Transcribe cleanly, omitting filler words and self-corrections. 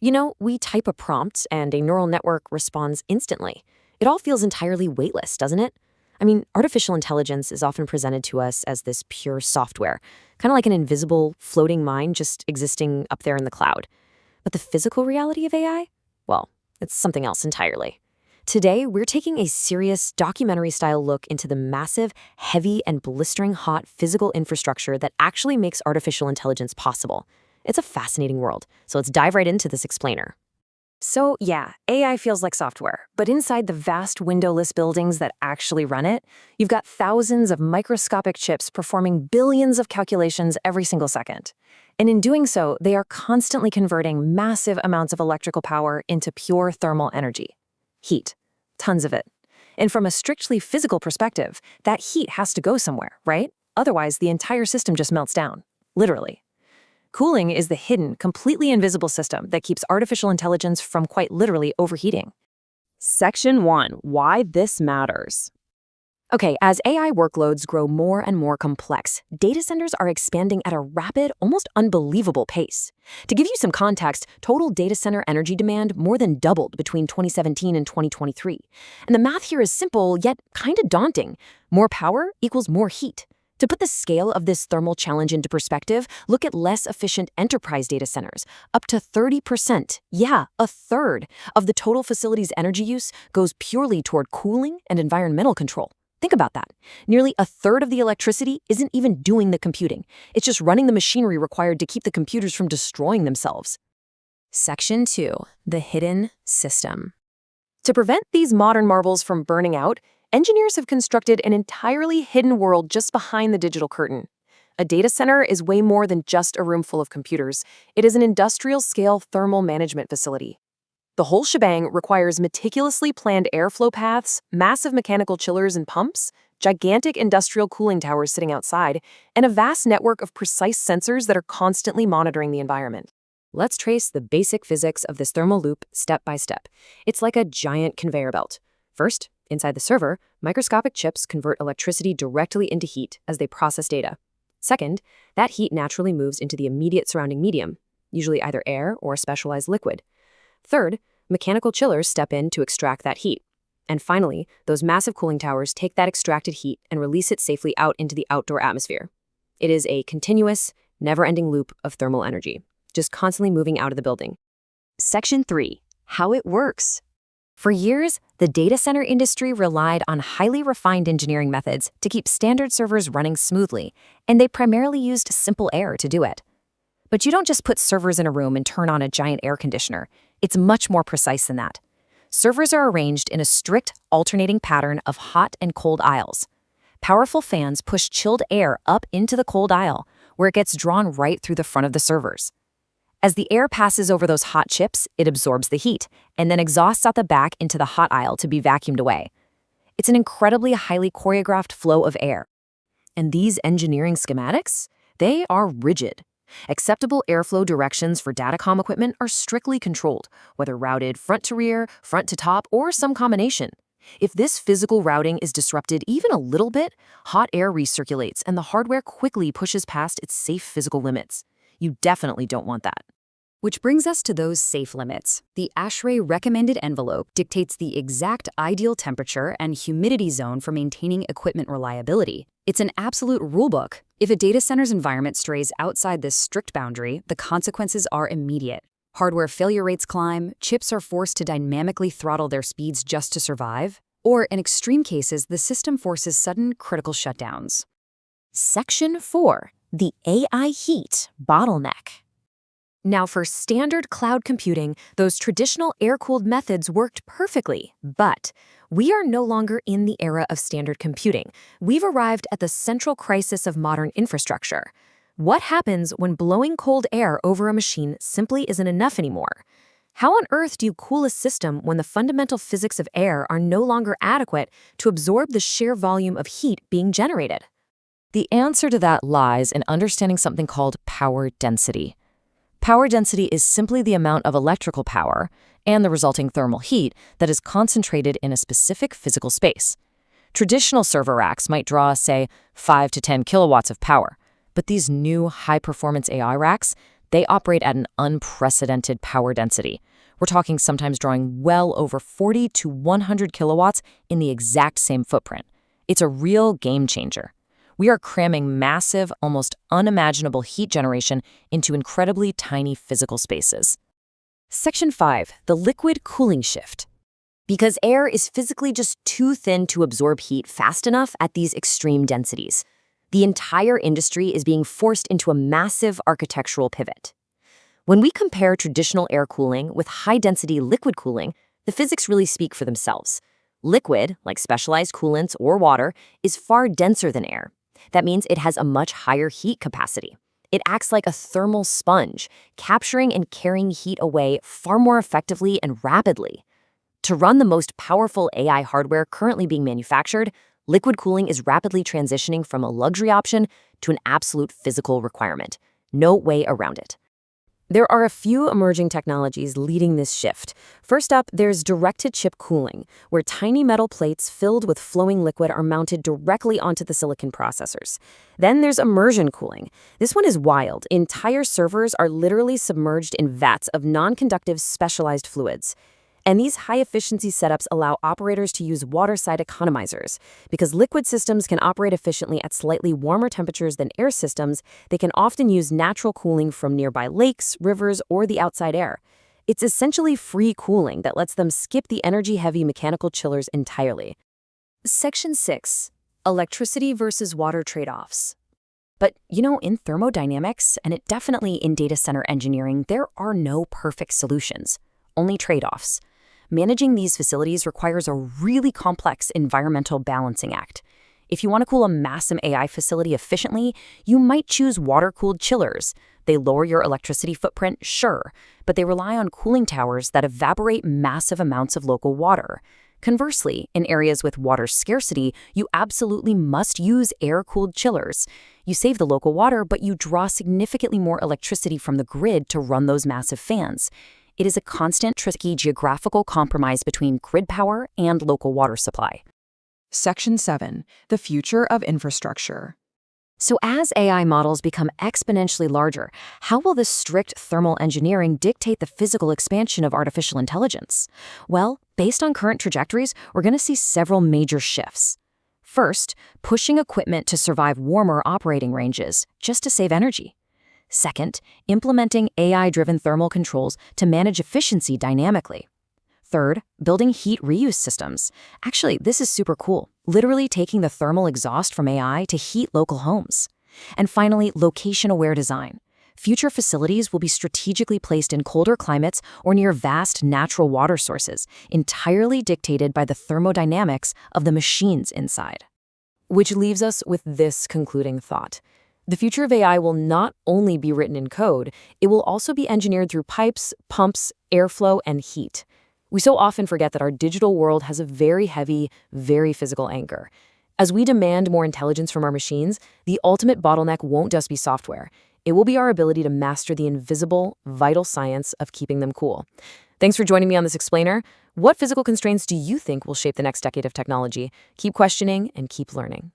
We type a prompt and a neural network responds instantly. It all feels entirely weightless, doesn't it? Artificial intelligence is often presented to us as this pure software, kind of like an invisible, floating mind just existing up there in the cloud. But the physical reality of AI? Well, it's something else entirely. Today, we're taking a serious documentary-style look into the massive, heavy, and blistering hot physical infrastructure that actually makes artificial intelligence possible. It's a fascinating world, so let's dive right into this explainer. So yeah, AI feels like software, but inside the vast windowless buildings that actually run it, you've got thousands of microscopic chips performing billions of calculations every single second. And in doing so, they are constantly converting massive amounts of electrical power into pure thermal energy. Heat. Tons of it. And from a strictly physical perspective, that heat has to go somewhere, right? Otherwise, the entire system just melts down. Literally. Cooling is the hidden, completely invisible system that keeps artificial intelligence from quite literally overheating. Section 1. Why this matters. Okay, as AI workloads grow more and more complex, data centers are expanding at a rapid, almost unbelievable pace. To give you some context, total data center energy demand more than doubled between 2017 and 2023. And the math here is simple, yet kind of daunting. More power equals more heat. To put the scale of this thermal challenge into perspective, look at less efficient enterprise data centers. Up to 30%, yeah, a third, of the total facility's energy use goes purely toward cooling and environmental control. Think about that. Nearly a third of the electricity isn't even doing the computing. It's just running the machinery required to keep the computers from destroying themselves. Section 2. The hidden system. To prevent these modern marvels from burning out, engineers have constructed an entirely hidden world just behind the digital curtain. A data center is way more than just a room full of computers. It is an industrial-scale thermal management facility. The whole shebang requires meticulously planned airflow paths, massive mechanical chillers and pumps, gigantic industrial cooling towers sitting outside, and a vast network of precise sensors that are constantly monitoring the environment. Let's trace the basic physics of this thermal loop step by step. It's like a giant conveyor belt. First, inside the server, microscopic chips convert electricity directly into heat as they process data. Second, that heat naturally moves into the immediate surrounding medium, usually either air or a specialized liquid. Third, mechanical chillers step in to extract that heat. And finally, those massive cooling towers take that extracted heat and release it safely out into the outdoor atmosphere. It is a continuous, never-ending loop of thermal energy, just constantly moving out of the building. Section 3. How it works. For years, the data center industry relied on highly refined engineering methods to keep standard servers running smoothly, and they primarily used simple air to do it. But you don't just put servers in a room and turn on a giant air conditioner. It's much more precise than that. Servers are arranged in a strict, alternating pattern of hot and cold aisles. Powerful fans push chilled air up into the cold aisle, where it gets drawn right through the front of the servers. As the air passes over those hot chips, it absorbs the heat, and then exhausts out the back into the hot aisle to be vacuumed away. It's an incredibly highly choreographed flow of air. And these engineering schematics? They are rigid. Acceptable airflow directions for datacom equipment are strictly controlled, whether routed front to rear, front to top, or some combination. If this physical routing is disrupted even a little bit, hot air recirculates and the hardware quickly pushes past its safe physical limits. You definitely don't want that. Which brings us to those safe limits. The ASHRAE recommended envelope dictates the exact ideal temperature and humidity zone for maintaining equipment reliability. It's an absolute rulebook. If a data center's environment strays outside this strict boundary, the consequences are immediate. Hardware failure rates climb, chips are forced to dynamically throttle their speeds just to survive, or in extreme cases, the system forces sudden critical shutdowns. Section 4. The AI heat bottleneck. Now, for standard cloud computing, those traditional air-cooled methods worked perfectly, but we are no longer in the era of standard computing. We've arrived at the central crisis of modern infrastructure. What happens when blowing cold air over a machine simply isn't enough anymore? How on earth do you cool a system when the fundamental physics of air are no longer adequate to absorb the sheer volume of heat being generated? The answer to that lies in understanding something called power density. Power density is simply the amount of electrical power and the resulting thermal heat that is concentrated in a specific physical space. Traditional server racks might draw, say, 5 to 10 kilowatts of power, but these new high-performance AI racks, They operate at an unprecedented power density. We're talking sometimes drawing well over 40 to 100 kilowatts in the exact same footprint. It's a real game changer. We are cramming massive, almost unimaginable heat generation into incredibly tiny physical spaces. Section 5, the liquid cooling shift. Because air is physically just too thin to absorb heat fast enough at these extreme densities, the entire industry is being forced into a massive architectural pivot. When we compare traditional air cooling with high-density liquid cooling, the physics really speak for themselves. Liquid, like specialized coolants or water, is far denser than air. That means it has a much higher heat capacity. It acts like a thermal sponge, capturing and carrying heat away far more effectively and rapidly. To run the most powerful AI hardware currently being manufactured, liquid cooling is rapidly transitioning from a luxury option to an absolute physical requirement. No way around it. There are a few emerging technologies leading this shift. First up, there's direct-to-chip cooling, where tiny metal plates filled with flowing liquid are mounted directly onto the silicon processors. Then there's immersion cooling. This one is wild. Entire servers are literally submerged in vats of non-conductive specialized fluids. And these high-efficiency setups allow operators to use water-side economizers. Because liquid systems can operate efficiently at slightly warmer temperatures than air systems, they can often use natural cooling from nearby lakes, rivers, or the outside air. It's essentially free cooling that lets them skip the energy-heavy mechanical chillers entirely. Section 6. Electricity versus water trade-offs. But, in thermodynamics, and it definitely in data center engineering, there are no perfect solutions, only trade-offs. Managing these facilities requires a really complex environmental balancing act. If you want to cool a massive AI facility efficiently, you might choose water-cooled chillers. They lower your electricity footprint, sure, but they rely on cooling towers that evaporate massive amounts of local water. Conversely, in areas with water scarcity, you absolutely must use air-cooled chillers. You save the local water, but you draw significantly more electricity from the grid to run those massive fans. It is a constant, tricky geographical compromise between grid power and local water supply. Section 7. The future of infrastructure. So as AI models become exponentially larger, how will this strict thermal engineering dictate the physical expansion of artificial intelligence? Well, based on current trajectories, we're going to see several major shifts. First, pushing equipment to survive warmer operating ranges, just to save energy. Second, implementing AI-driven thermal controls to manage efficiency dynamically. Third, building heat reuse systems. Actually, this is super cool, literally taking the thermal exhaust from AI to heat local homes. And finally, location-aware design. Future facilities will be strategically placed in colder climates or near vast natural water sources, entirely dictated by the thermodynamics of the machines inside. Which leaves us with this concluding thought. The future of AI will not only be written in code, it will also be engineered through pipes, pumps, airflow, and heat. We so often forget that our digital world has a very heavy, very physical anchor. As we demand more intelligence from our machines, the ultimate bottleneck won't just be software. It will be our ability to master the invisible, vital science of keeping them cool. Thanks for joining me on this explainer. What physical constraints do you think will shape the next decade of technology? Keep questioning and keep learning.